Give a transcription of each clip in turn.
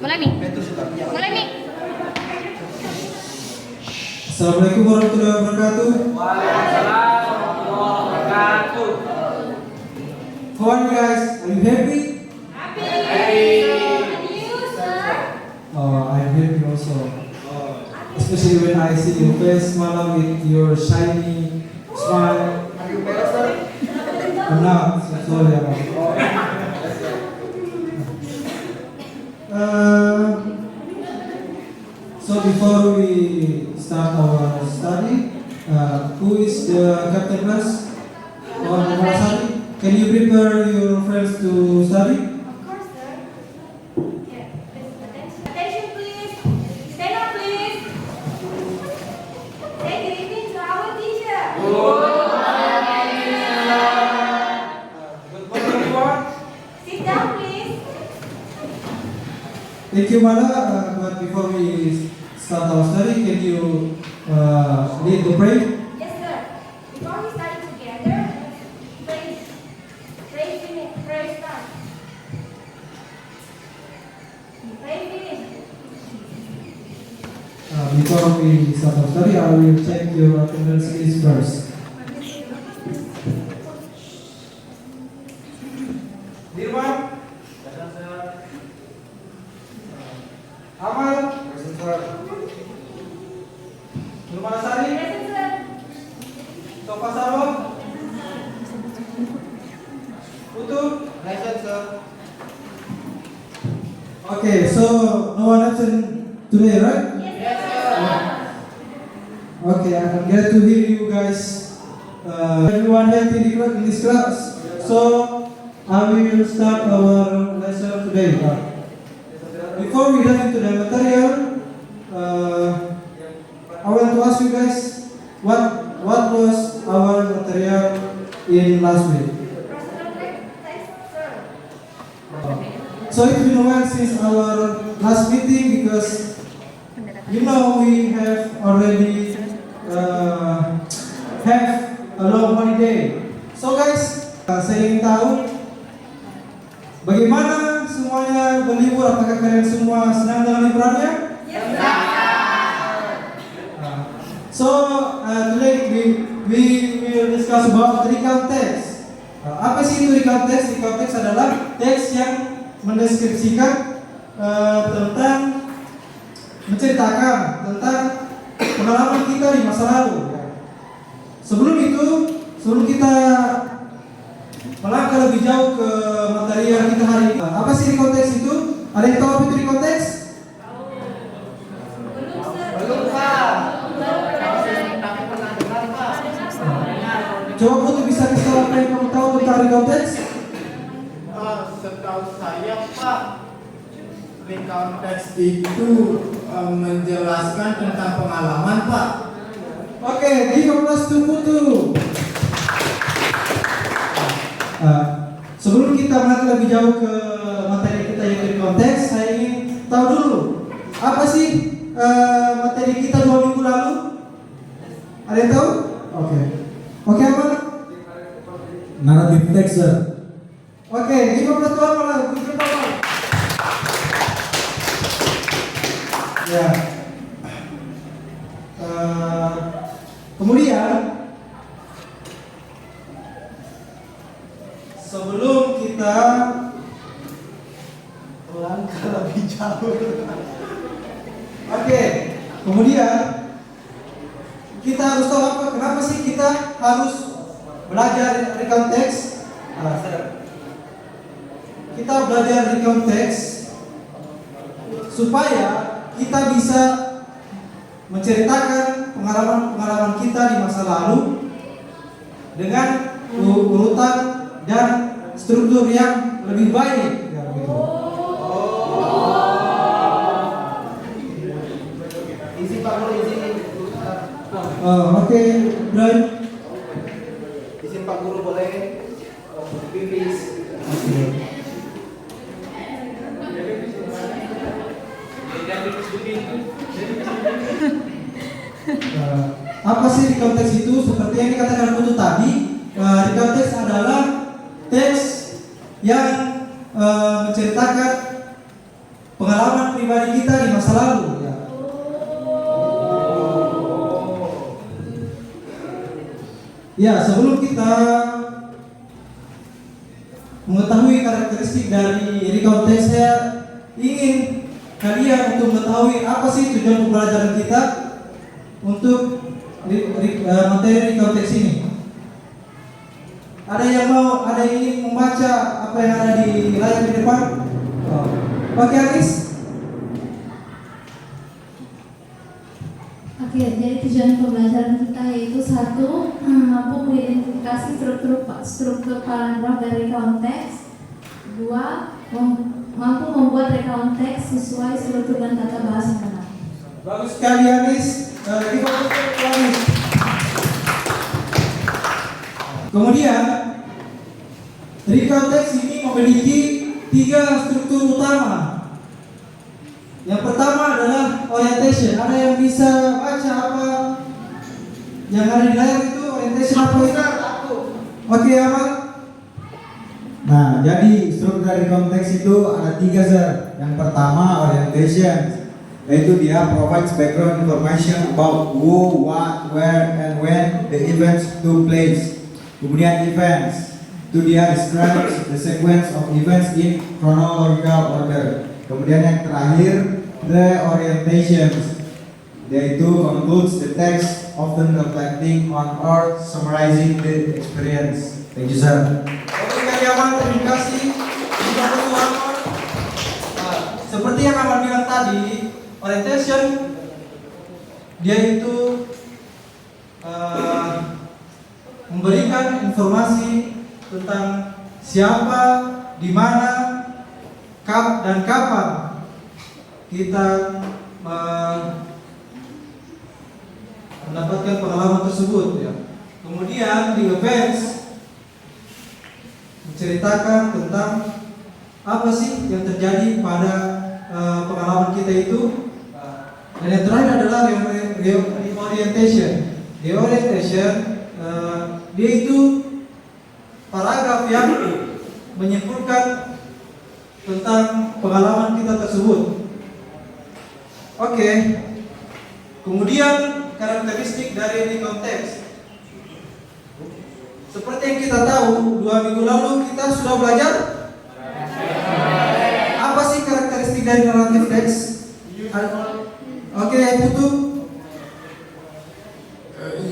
Mulai nih. Mulai nih. Assalamualaikum warahmatullahi wabarakatuh. Waalaikumsalam warahmatullahi wabarakatuh. How are you guys? Are you happy? And you, sir? Oh, I'm happy also. Especially when I see your face malam with your shiny smile. Are you better, sir? I'm not, so sorry about it. So before we start our study, who is the captain class? Or Mama Sari? Can you prepare your friends to study? Of course, sir. Yeah. Attention, please. Stand up, please. Say good evening to our teacher. Good morning, everyone. Sit down, please. Thank you, Mala. But before we start our study, can you lead the prayer? Yes, sir. Before we study together, pray finish. Pray start. Pray finish. Before we start our study, I will check your attendance list first. Dirwan. Present, sir. Amal. Present, sir. Nurmala Sari. Present, sir. Sofa Sarwam. Putu. Present, sir. Okay, so no one absent today, right? Yes, sir. Okay, I'm glad to hear you guys. Everyone healthy in this class. So I will start our lesson today. Before we dive into the material, I want to ask you guys what was our material in last week. Personal text, sir. So it's been a while since our last meeting because we have already have a long holiday. So guys, saya ingin tahu bagaimana semuanya berlibur. Apakah kalian semua senang dengan liburannya? Yes, sir. So today we will discuss about recount text. Apa sih itu recount text? Recount text adalah teks yang mendeskripsikan tentang menceritakan tentang pengalaman kita di masa lalu. Sebelum kita melangkah lebih jauh ke materi yang kita hari ini, apa sih recount text itu? Ada yang tahu apa itu recount text? Belum, sir. Belum, Pak. Tapi pernah dengar, Pak. Coba kamu tuh bisa kasih tahu apa yang kamu tahu tentang recount text? Setahu saya, Pak, recount text itu menjelaskan tentang pengalaman, Pak. Oke, give applause to Putu. Sebelum kita melangkah lebih jauh ke materi kita yang dari konteks, saya ingin tahu dulu apa sih materi kita 2 minggu lalu? Ada yang tahu? Oke apa? Narrative text, sir. Oke, give applause to Amal. Good job, Amal. Ya. Kemudian sebelum kita melangkah lebih jauh, kemudian kita harus tahu kenapa sih kita harus belajar recount text. Kita belajar recount text supaya kita bisa menceritakan pengalaman kita di masa lalu dengan urutan dan struktur yang lebih baik. Isi Pak Guru, isi. Oke, Brian. Isi Pak Guru boleh. Pipis. Apa sih recount text itu? Seperti yang dikatakan Putu tadi, recount text adalah teks yang menceritakan pengalaman pengalaman pribadi kita di masa lalu ya. Ya, sebelum kita mengetahui karakteristik dari recount text, saya ingin kalian untuk mengetahui apa sih tujuan pembelajaran kita untuk materi recount text ini. Ada yang ingin membaca apa yang ada di layar di depan? Oh. Oke, Aris. Oke, jadi tujuan pembelajaran kita yaitu satu, mampu mengidentifikasi struktur paragraf dari konteks. Dua, mampu membuat recount text sesuai struktur dan tata bahasa yang benar. Bagus sekali, Aris. Aris. Kemudian, recount text ini memiliki 3 struktur utama. Yang pertama adalah orientation. Ada yang bisa baca apa yang ada di layar itu? Orientation apa itu? Oke, Amal. Nah, jadi struktur dari konteks itu ada 3, sir. Yang pertama orientation, yaitu dia provides background information about who, what, where, and when the events took place. Kemudian events, itu dia describes the sequence of events in chronological order. Kemudian yang terakhir, the orientations, yaitu concludes the text, often reflecting on or summarizing the experience. Thank you, sir. Oke, sekali Amal, terima kasih. Seperti yang Amal bilang tadi, orientation dia itu memberikan informasi tentang siapa, di mana, dan kapan kita mendapatkan pengalaman tersebut ya. Kemudian di events menceritakan tentang apa sih yang terjadi pada pengalaman kita itu. Dan yang terakhir adalah reorientation. Reorientation dia itu paragraf yang menyimpulkan tentang pengalaman kita tersebut. Oke. Kemudian karakteristik dari recount text. Seperti yang kita tahu, 2 minggu lalu kita sudah belajar apa sih karakteristik dari narrative text? Oke, Putu.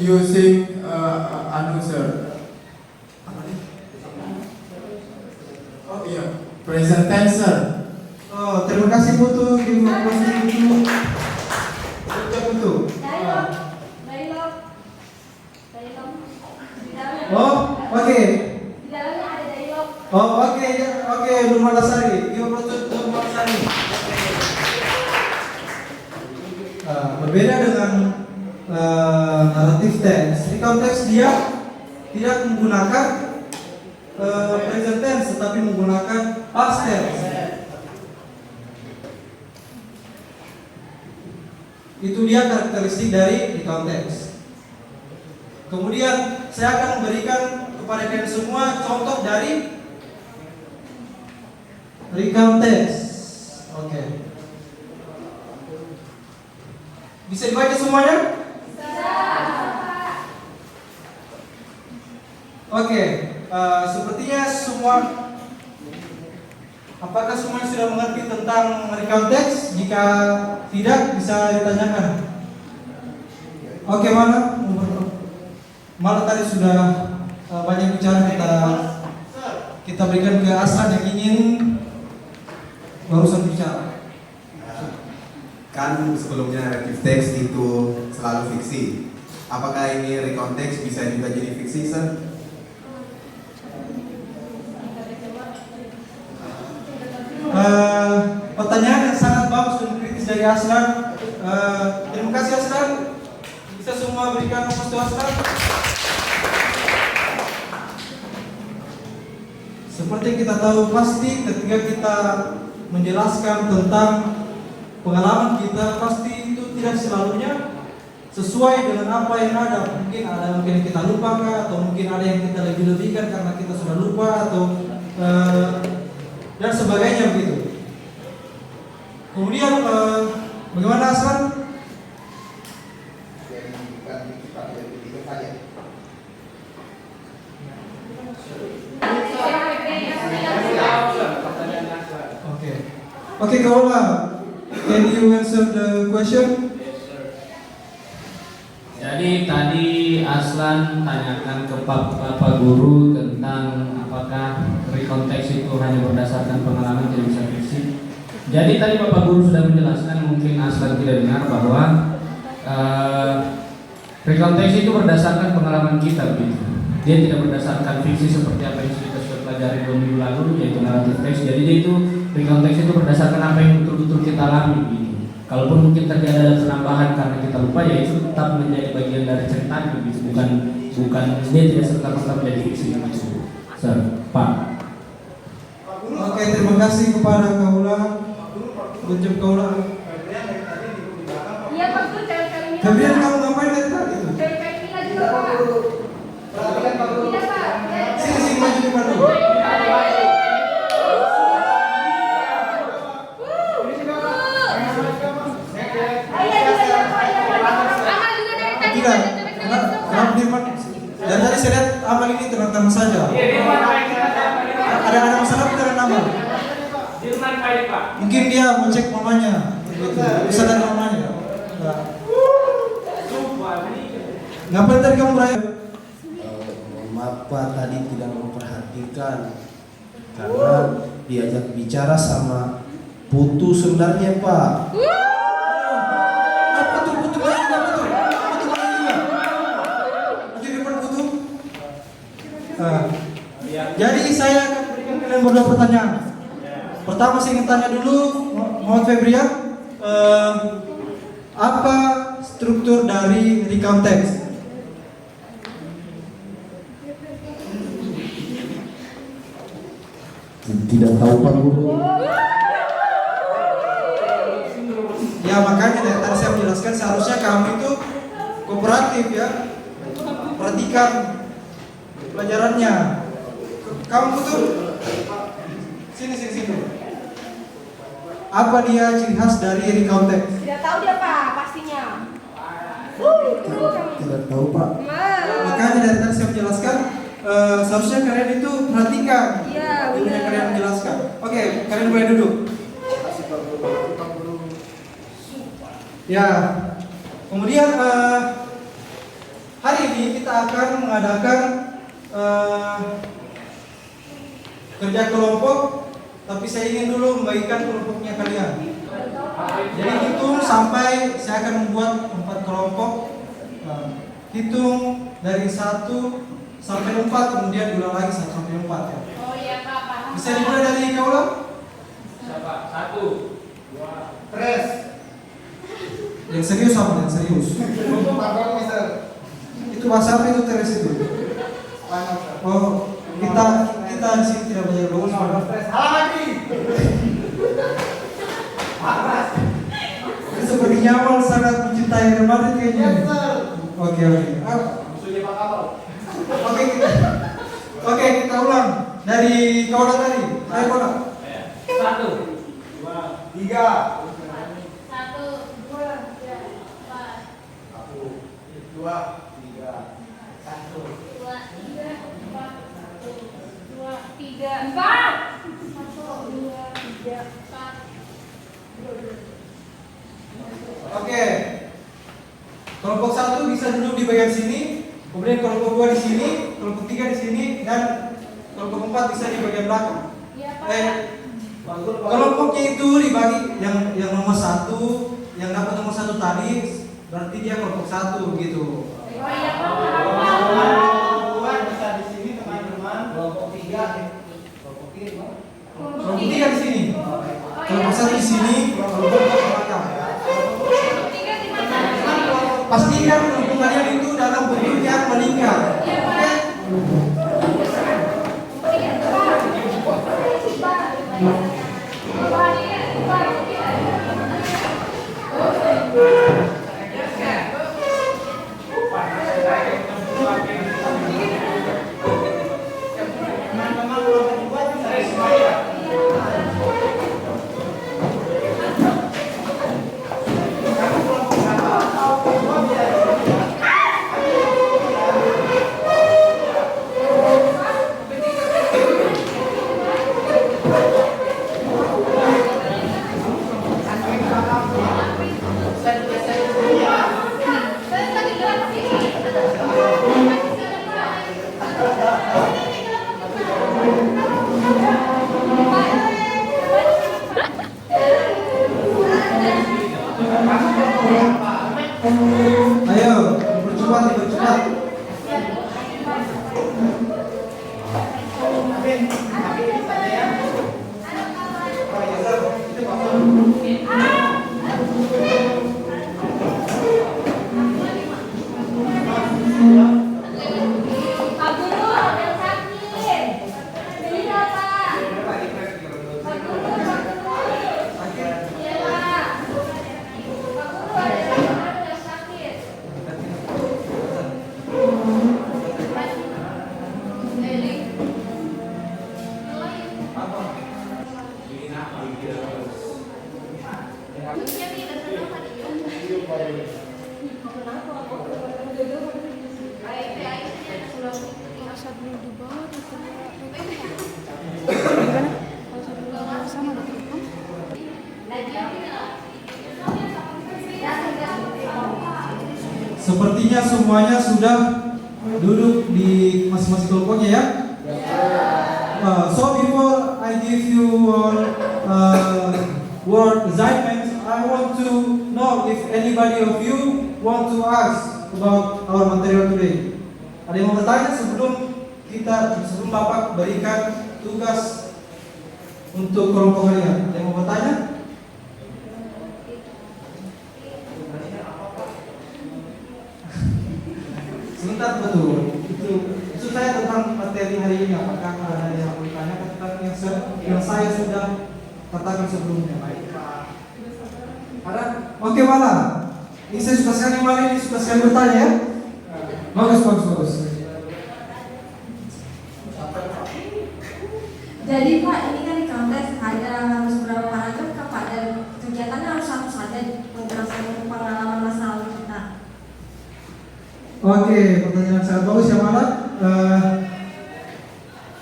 Using sir. Oh iya, present tense, sir. Oh, terima kasih Putu. Terima kasih Putu. Putu. Dialog. Oh, oke. Di dalamnya ada dialog. Oh, oke, oke, Nurmalasari. Iya, Nurmalasari. Berbeda dengan narrative text. Recount text dia tidak menggunakan present tense, tetapi menggunakan past tense. Itu dia karakteristik dari recount text. Kemudian saya akan memberikan kepada kalian semua contoh dari recount text. Oke. Bisa dibaca semuanya? Oke, sepertinya semua. Apakah semuanya sudah mengerti tentang recount text? Jika tidak, bisa ditanyakan. Oke, Malah tadi sudah banyak bicara, kita berikan ke Aslan yang ingin barusan bicara. Kan sebelumnya narrative text itu selalu fiksi. Apakah ini recount text bisa juga jadi fiksi, Sir? Pertanyaan yang sangat bagus dan kritis dari Aslan. Terima kasih Aslan. Bisa semua berikan nomor Aslan. Seperti yang kita tahu, pasti ketika kita menjelaskan tentang pengalaman kita, pasti itu tidak selalunya sesuai dengan apa yang ada. Mungkin ada yang kita lupakan, atau mungkin ada yang kita lebih-lebihkan karena kita sudah lupa, atau dan sebagainya begitu. Kemudian bagaimana Aslan? Jadi bukan fiksi Pak, jadi tiga saja. Okay. Okay, Kaula. Can you answer the question? Jadi tadi Aslan tanyakan ke Bapak Guru tentang apakah rekonteks itu hanya berdasarkan pengalaman tidak bisa fiksi. Jadi tadi Bapak Guru sudah menjelaskan, mungkin Aslan tidak dengar bahwa rekonteks itu berdasarkan pengalaman kita begitu. Dia tidak berdasarkan fiksi seperti apa yang kita sudah pelajari 2 minggu lalu, yaitu naratif teks. Jadi dia itu rekonteks itu berdasarkan apa yang betul-betul kita alami begitu. Kalaupun mungkin terjadi ada penambahan karena kita lupa, ya itu tetap menjadi bagian dari cerita begitu. Bukan dia tidak serta-merta menjadi fiksi begitu. Sir, Pak. Oke, terima kasih kepada Kaula. Ucap Kaula. Iya Pak Guru, cewek-cewek Mila. Kemudian kamu ngapain dari tadi itu? Cewek-cewek Mila juga Pak. Perhatikan Pak Guru. Tidak Pak. Sini maju ke depan dulu. Amal juga dari tadi. Tidak, karena Dirman dan tadi saya lihat Amal ini tenang-tenang saja. Ada masalah dengan Amal. Mungkin dia mau cek mamanya. Bisa dari mamanya. Ngapain tadi kamu Brian? Mohon maaf Pak, tadi tidak memperhatikan karena diajak bicara sama Putu sebenarnya Pak. Apa tuh Putu Bayu? Apa tuh? Putu Bayu juga. Nanti di depan Putu. Jadi saya akan berikan kalian berdua pertanyaan. Pertama saya ingin tanya dulu, Muhammad Febrian, apa struktur dari recount text? Tidak tahu Pak Guru. Ya makanya dari tadi saya menjelaskan seharusnya kamu itu kooperatif ya, perhatikan pelajarannya. Kamu betul? Sini. Apa dia ciri khas dari recount text? Tidak tahu dia Pak, pastinya. Tidak tahu Pak. Makanya dari tadi saya menjelaskan, seharusnya kalian itu perhatikan. Iya, Ilmunya benar. kalian menjelaskan. Oke, kalian boleh duduk. Ya, kemudian hari ini kita akan mengadakan kerja kelompok, tapi saya ingin dulu membagikan kelompoknya kalian. Jadi hitung sampai saya akan membuat 4 kelompok. Hitung dari 1 sampai 4, kemudian diulang lagi 1 sampai 4 ya. Oh iya Pak, paham. Bisa dimulai dari Kaula? Siapa? 1, 2, Tres. Yang serius sama yang serius. Pardon, Mister. Itu bahasa apa itu teres itu? Spanyol, Sir. Oh, kita di sini tidak belajar bagus. Tres. Halang lagi. Sepertinya Amal sangat mencintai Real Madrid kayaknya. Yes, Sir. Oke. Musuhnya Pak Kapal. Oke, kita ulang dari Kaula tadi. Ayo Kaula. 1, 3. 1, 2, 3, 4. 2, 3. 1. 2, 3, 4. 2, 3, 4. 1, 2, 3, 4. Oke. Kelompok 1 bisa duduk di bagian sini, kemudian kelompok 2 di sini, kelompok 3 di sini, dan kelompok 4 bisa di bagian belakang. Iya Pak. Kelompoknya itu dibagi yang nomor 1, yang dapat nomor 1 tadi, berarti dia kelompok 1 gitu. Oh iya Pak, paham. Kelompok 2 bisa di sini teman-teman. Kelompok 3. Kelompok 3. Kelompok 3 di sini. Kelompok 1 di sini, kelompok 4 di belakang. Pastikan kelompok kalian itu dalam bentuk yang meningkat. Oke? Ayo, dipercepat, dipercepat. Pak Guru, ada yang sakit. Bisa, Pak. Pak Guru, Pak Guru. Iya, Pak. Pak Guru, ada yang sakit. Eli. Sepertinya semuanya sudah duduk di masing-masing kelompoknya ya. So before I give you word assignments, I want to know if anybody of you want to ask about our material today. Ada yang mau bertanya sebelum Bapak berikan tugas untuk kelompok kalian? Ada yang mau bertanya? Sebentar, betul. Itu saya tentang materi hari ini. Apakah ada yang mau ditanyakan tentang yang saya sudah katakan sebelumnya? Baik, Pak. Ada? Oke, malah. Ini saya suka sekali malah ini suka sekali bertanya ya. Bagus, bagus, bagus. Jadi Pak, ini kan di counter ada harus berapa paragraf Kak, Pak, dan kegiatannya harus satu saja menjelaskan pengalaman masa lalu kita. Oke, pertanyaan yang sangat bagus ya Mala.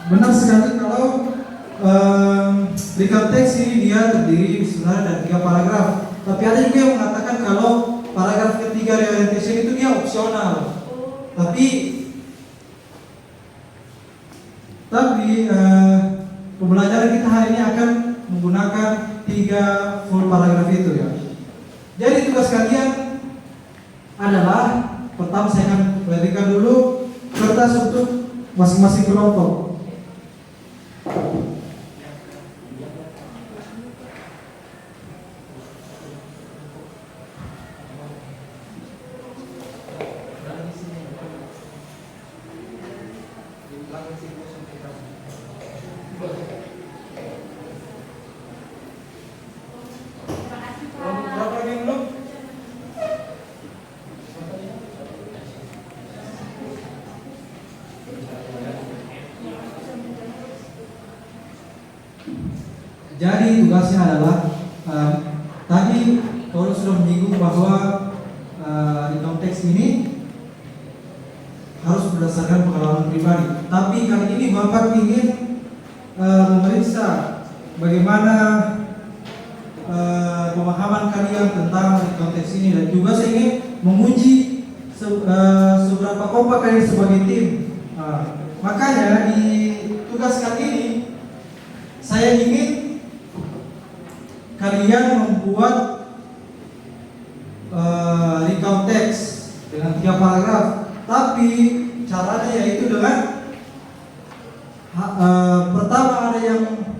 Benar sekali kalau recount text ini dia terdiri sebenarnya dari 3 paragraf. Tapi ada juga yang mengatakan kalau paragraf ketiga reorientation itu dia opsional. Tapi pembelajaran kita hari ini akan menggunakan 3 full paragraf itu ya. Jadi tugas kalian adalah pertama saya akan berikan dulu kertas untuk masing-masing kelompok. Berapa lagi yang belum? Jadi tugasnya adalah tadi Paulus sudah menyinggung bahwa di konteks ini harus berdasarkan pengalaman pribadi. Tapi kali ini Bapak ingin memeriksa bagaimana pemahaman kalian tentang konteks ini, dan juga saya ingin menguji seberapa kompak kalian sebagai tim. Makanya di tugas kali ini saya ingin kalian membuat recount text dengan 3 paragraf, tapi caranya yaitu dengan pertama ada yang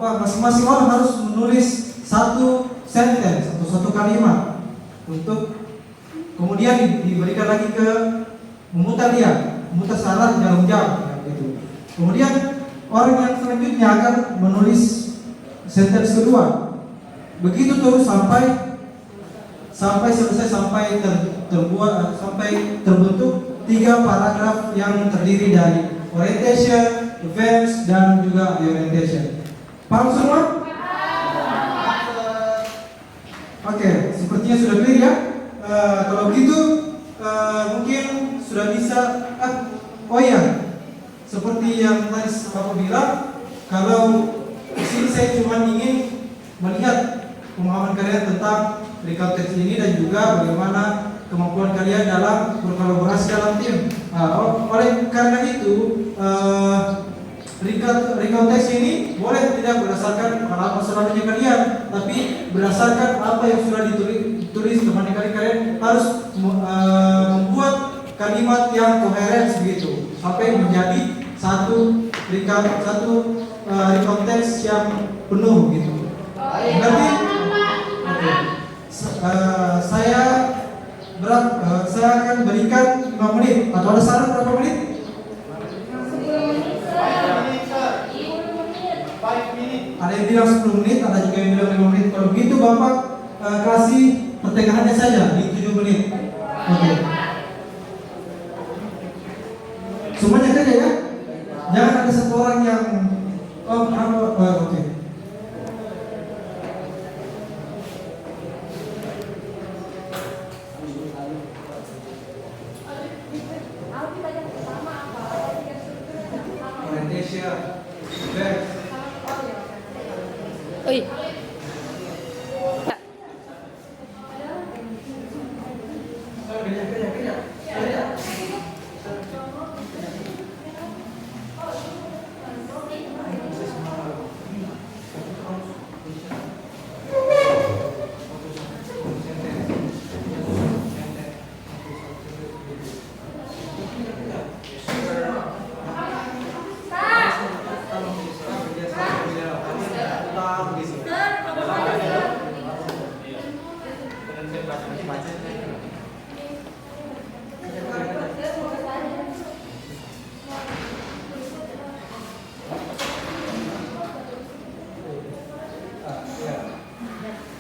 masing-masing orang harus menulis 1 sentence atau 1 kalimat untuk kemudian diberikan lagi ke memutar salah jarum jam gitu. Kemudian orang yang selanjutnya akan menulis sentence kedua. Begitu terus sampai selesai, sampai terbentuk 3 paragraf yang terdiri dari orientation, events, dan juga orientation. Paham semua? Oke, sepertinya sudah clear ya. Kalau begitu mungkin sudah bisa. Oh iya, seperti yang tadi Bapak bilang, kalau di sini saya cuma ingin melihat pemahaman kalian tentang recount text ini dan juga bagaimana kemampuan kalian dalam berkolaborasi dalam tim. Oleh karena itu, recount text ini boleh tidak berdasarkan pengalaman selanjutnya kalian, tapi berdasarkan apa yang sudah ditulis teman kalian harus membuat kalimat yang koheren begitu sampai menjadi satu konteks yang penuh gitu. Nanti saya akan berikan 5 menit atau ada saran berapa menit? 5 menit. Ada yang bilang 10 menit, ada juga yang bilang 5 menit. Kalau begitu Bapak kasih pertengahannya saja di 7 menit. Oke. Semuanya saja ya. Jangan ada satu orang yang oke. Orientation. Oi.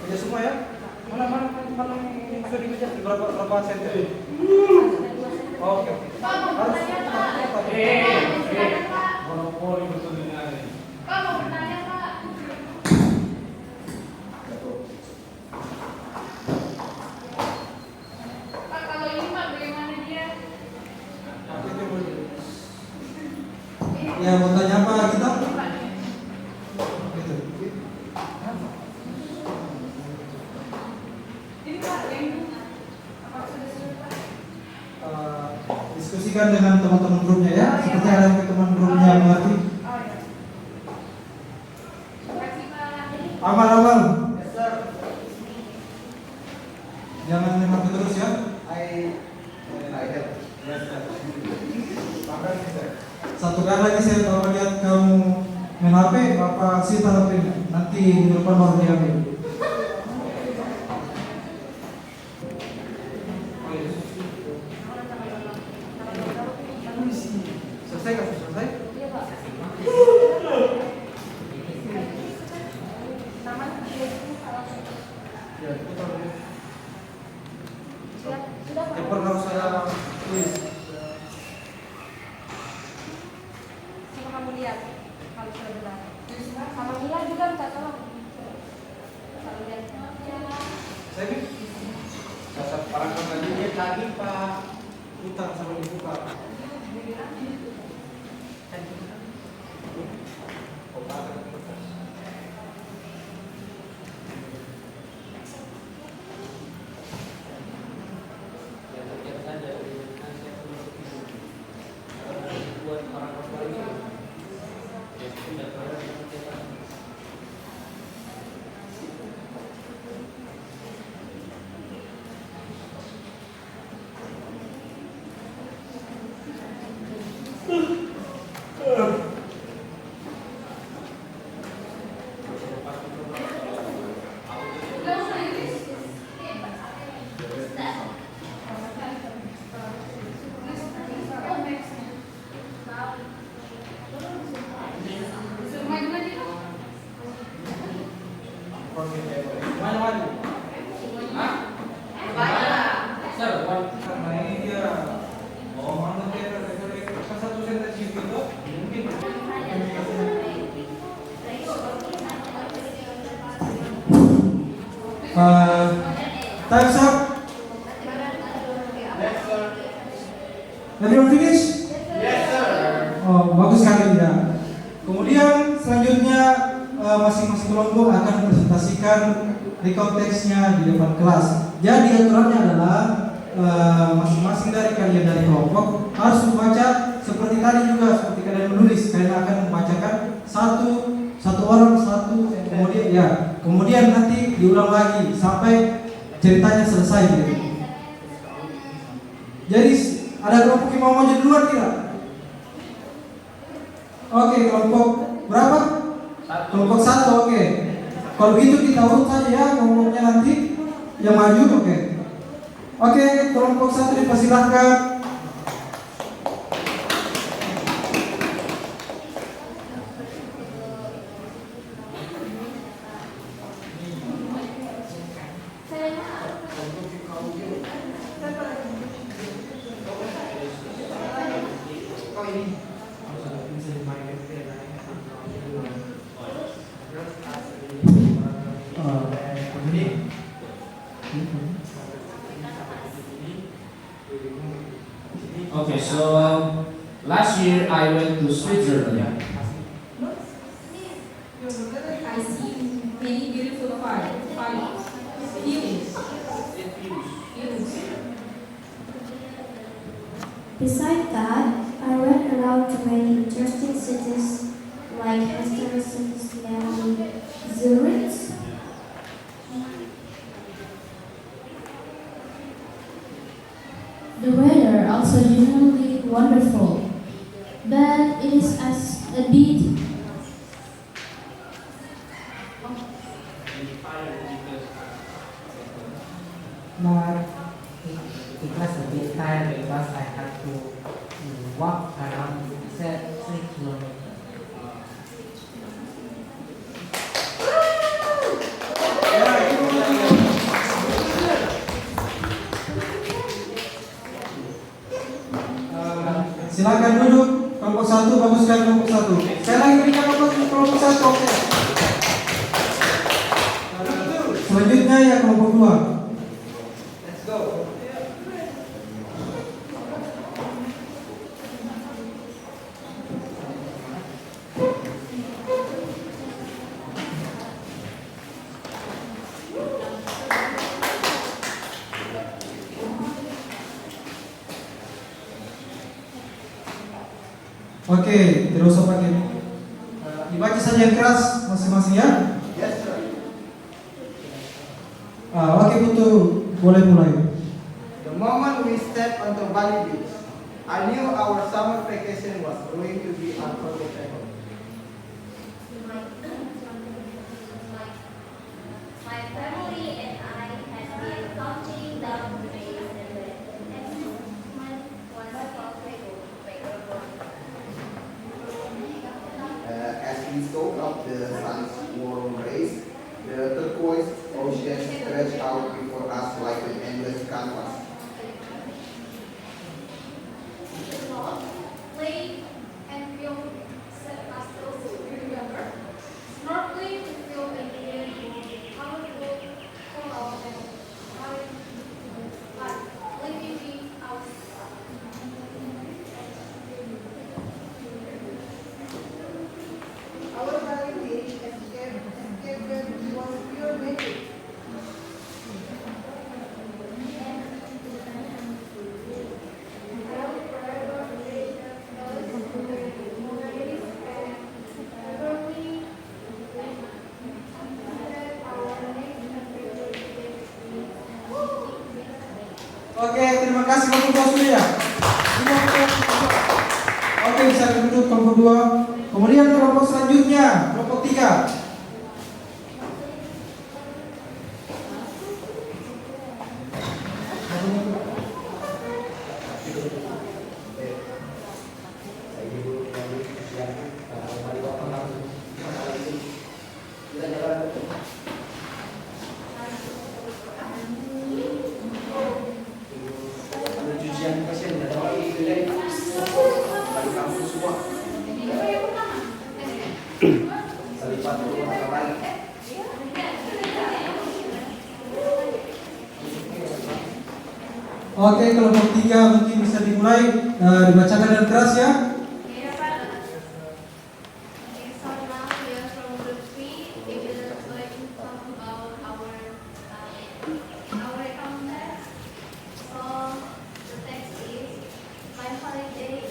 Kerja semua ya? Mana yang sudah dikerja berapa senti? Oke. Harus monopoli betul dengan ini. Pak mau bertanya Pak. Pak kalau ini Pak bagaimana dia? ya mau tanya apa kita? Gitu. Ini Pak yang apa sudah Pak? Diskusikan dengan teman-teman grupnya ya. Seperti ada yang teman grupnya mengerti. Oh ya. Terima kasih Pak. Amal. Jangan memang terus ya. Satu kali lagi saya kalau lihat kamu main HP, Bapak sita HP-nya. Nanti di depan baru diambil. Selesai kasus selesai? Iya Pak. Taman Ya, itu kalau dia. sudah Pak. Yang pernah saya tulis. Coba kamu lihat kalau sudah benar. Sama Mila juga minta tolong. Kalau lihat. Saya ini Dasar para kembali lagi Pak. utang sama ibu Pak. Mana? Karena ini dia mana dia satu sentensi itu mungkin. Time's up. Everyone finish? Yes sir. Oh, bagus sekali ya. Kemudian selanjutnya masing-masing kelompok akan presentasikan rekonteksnya di depan kelas. Jadi aturannya adalah masing-masing dari kalian dari kelompok harus membaca seperti tadi juga, seperti kalian menulis. Kalian akan membacakan satu orang kemudian ya. kemudian nanti diulang lagi sampai ceritanya selesai gitu. Jadi ada kelompok yang mau maju duluan tidak? Oke, kelompok berapa? Kelompok 1, oke. Kalau begitu kita urut saja ya kelompoknya nanti yang maju, oke. Oke, kelompok 1 dipersilahkan. Okay, so last year I went to Switzerland. I see many beautiful views. Besides that, I went around to many interesting cities like historic cities named Zurich. The weather also generally wonderful, but it is as a bit But it was a bit tired because I had to walk around 3 kilometers. Silakan duduk. Kelompok 1, baguskan kelompok 1. Saya lagi berikan kelompok 1, oke. Selanjutnya ya kelompok 2. Let's go. Oke, tidak usah pakai. Dibaca saja yang keras masing-masing ya. Yes, sir. Oke, Putu, boleh mulai. The moment we stepped onto Bali Beach, I knew our summer vacation was going to be unforgettable. My family and I had been counting down the days and the next month was As we soak up the sun's warm rays, the turquoise ocean stretched out before us like an endless canvas. Play and film set us those remember. Snorkeling to film and colorful full of them. But living in our Bali Beach escape was pure magic. Oke, terima kasih kelompok 2 sudah ya. Oke, bisa duduk kelompok 2. Kemudian kelompok selanjutnya, kelompok 3. Oke, kelompok 3 mungkin bisa dimulai, dibacakan dengan keras ya.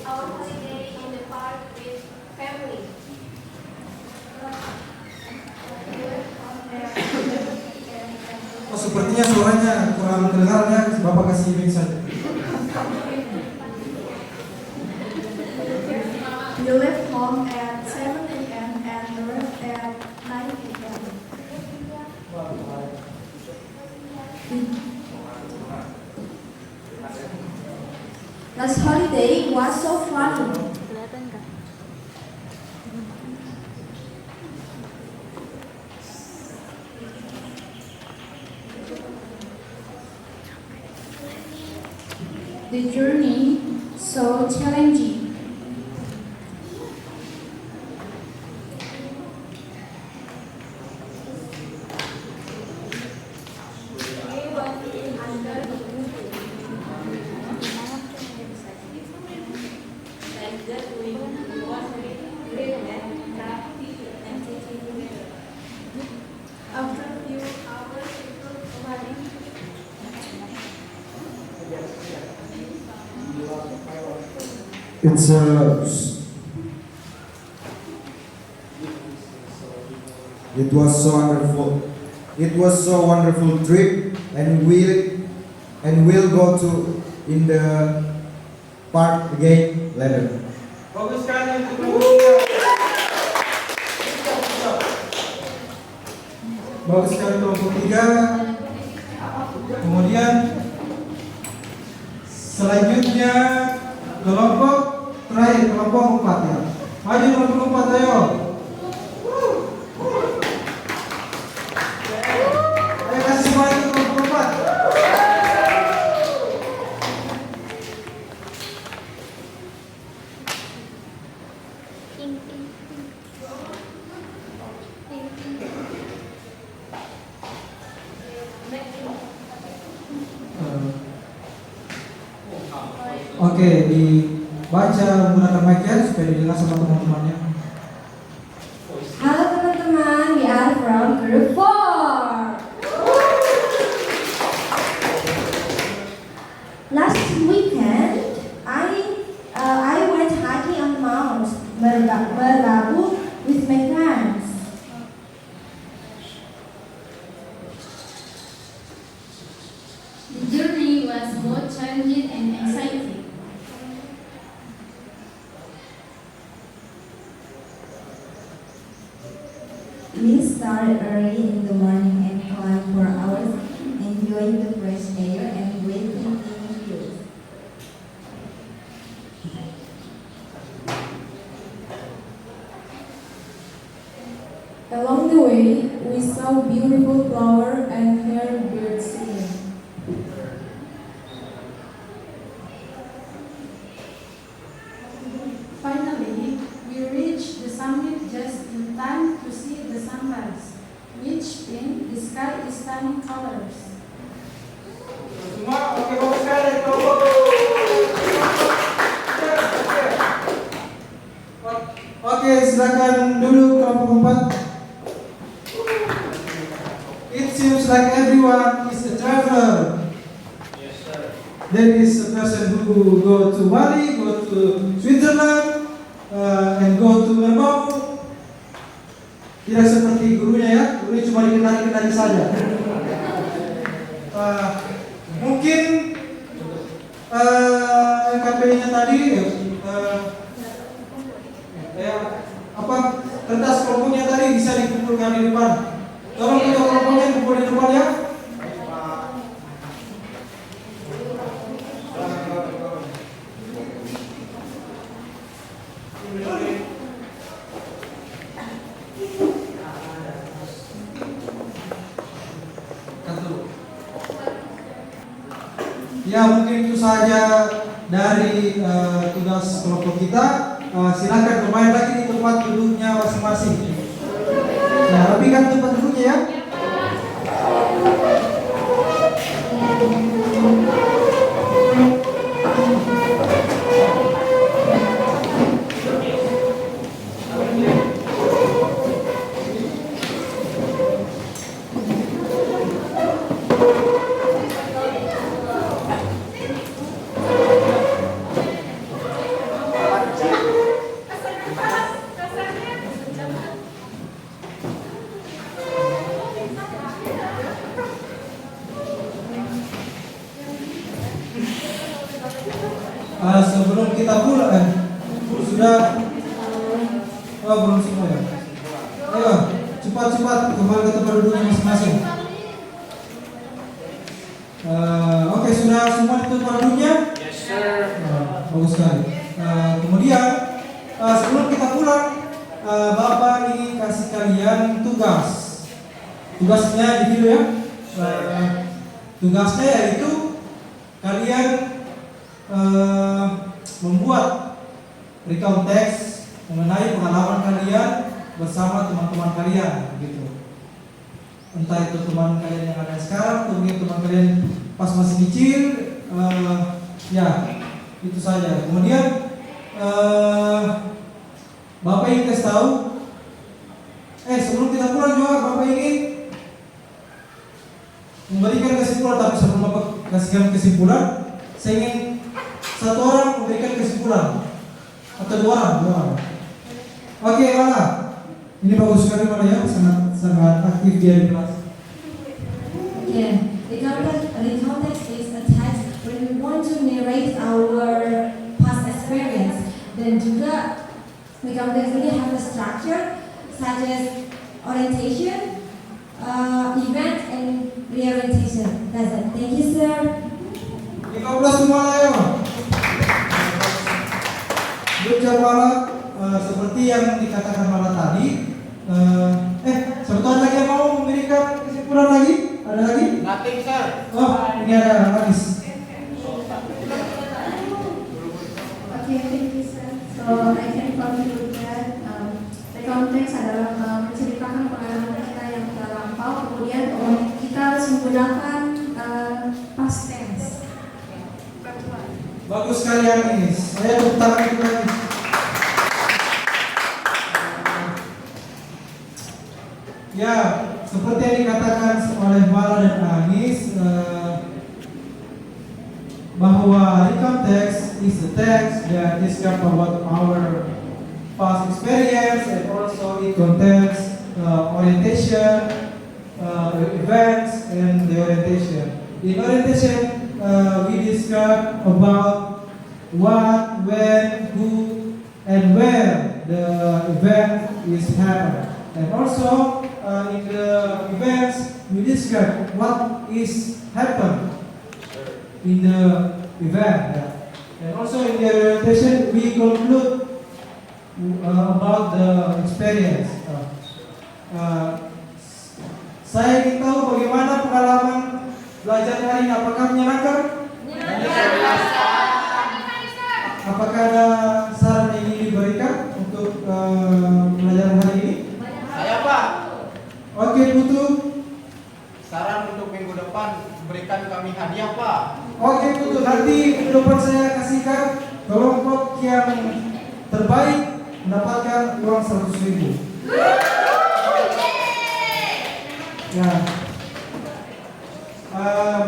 Our holiday in the park with family. Oh, sepertinya suaranya kurang kedengaran ya. Bapak kasih mic saja. You left home at 7 a.m. and arrived at 9 a.m. Last holiday was so fun. The journey so challenging. After a few hours of running, It's it was so wonderful. It was so wonderful trip, and we'll go to in the park again later. Bagus sekali untuk kelompok 3. Bagus sekali kelompok 3. Kemudian selanjutnya kelompok terakhir, kelompok 4 ya. Maju kelompok 4, ayo. Ayo kasih semangat ke kelompok 4. Oke, dibaca menggunakan mic-nya supaya didengar sama teman-temannya. Halo teman-teman, we are from group 4. Last weekend, I went hiking on Mount Merbabu with my friends. the journey was both challenging and exciting. We started early in the morning and climbed for hours, enjoying the fresh air and breathing in views. Along the way, we saw beautiful flowers and heard birds singing. Finally, we reached the summit just in time to see the sunrise, which in the sky is stunning colors. Semua oke, bagus sekali kelompok. Oke, silakan dulu kelompok 4. It seems like everyone is a traveler. Yes, sir. There is a person who go to Bali, go to Switzerland, and go to Merbabu. Tidak seperti gurunya ya, gurunya cuma dikenali-kenali saja. Mungkin KPI-nya tadi kertas kelompoknya tadi bisa dikumpulkan di depan. Tolong kita kelompoknya kumpul di depan ya. Ya, mungkin itu saja dari tugas kelompok kita. Silakan kembali lagi di tempat duduknya masing-masing. Ya, rapikan tempat duduknya ya. Sebelum kita pulang, sudah, belum semua ya. Ayo, cepat-cepat kembali ke tempat duduknya masing-masing. Oke, sudah semua di tempat duduknya? Yes, sir. Bagus sekali. Kemudian, sebelum kita pulang, Bapak ingin kasih kalian tugas. Tugasnya di video ya. Tugasnya yaitu kalian membuat recount text mengenai pengalaman kalian bersama teman-teman kalian, gitu. Entah itu teman kalian yang ada sekarang, mungkin teman kalian pas masih kecil, ya itu saja. Kemudian Bapak ingin kasih tahu, sebelum kita pulang juga Bapak ingin memberikan kesimpulan, tapi sebelum Bapak kasihkan kesimpulan, saya ingin satu orang memberikan kesimpulan atau dua orang. Oke, Lala. Ini bagus sekali Lala ya, sangat aktif dia di kelas. Okay, the context is a text when we want to narrate our past experience. Dan juga the context ini have a structure such as orientation, event, and reorientation. That's it. Thank you, sir. 15 semua ya. Good job Lala. Seperti yang dikatakan Lala tadi. Sebetulnya lagi yang mau memberikan kesimpulan lagi? Ada lagi? Nothing, sir. Oh, ini ada habis. Okay, thank you, sir. So I can conclude that the context adalah menceritakan pengalaman kita yang telah lampau, kemudian kita harus menggunakan past tense. Bagus sekali Anis. Saya tepuk tangan itu lagi. Ya, seperti yang dikatakan oleh Bala dan Anis, bahwa recount text is a text that describes about our past experience, and also it contains orientation, events, and the orientation. In orientation, we describe about what, when, who, and where the event is happening. And also, in the events, we describe what is happened in the event. And also in the orientation, we conclude about the experience. Saya ingin tahu bagaimana pengalaman belajar hari ini. Apakah menyenangkan? Apakah ada saran yang ingin diberikan untuk pelajaran hari ini? Saya Pak, Oke, Putu. saran untuk minggu depan berikan kami hadiah Pak. Oke, Putu. Nanti minggu depan saya kasihkan kelompok yang terbaik mendapatkan uang 100.000. Ya.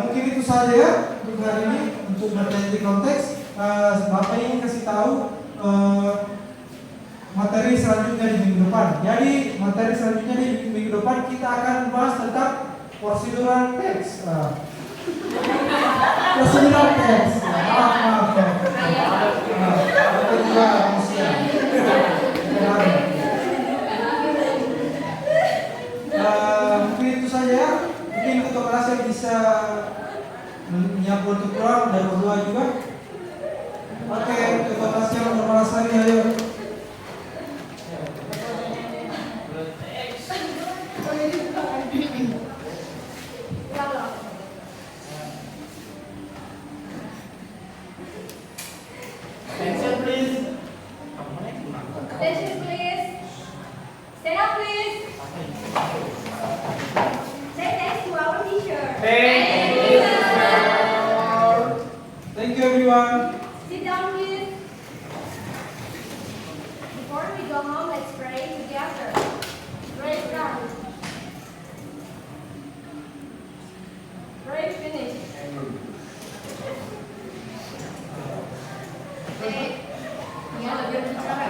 Mungkin itu saja ya untuk hari ini untuk materi konteks. Bapak ingin kasih tahu materi selanjutnya di minggu depan. Jadi materi selanjutnya di minggu depan kita akan membahas tentang prosedural teks. Prosedural teks. Maaf. Itu juga manusia. Mungkin itu saja ya. Mungkin ketua kelas yang bisa menyiapkan untuk pulang dan berdua juga. Oke, ketua kelas yang bermalas lagi, ayo. Attention please. Attention please. Stand up please. Say thanks to our teacher. Thank you. Thank you everyone. Sit down please. Before we go home, let's pray together. Pray start. Pray finish. Okay. Ya, lebih bicara.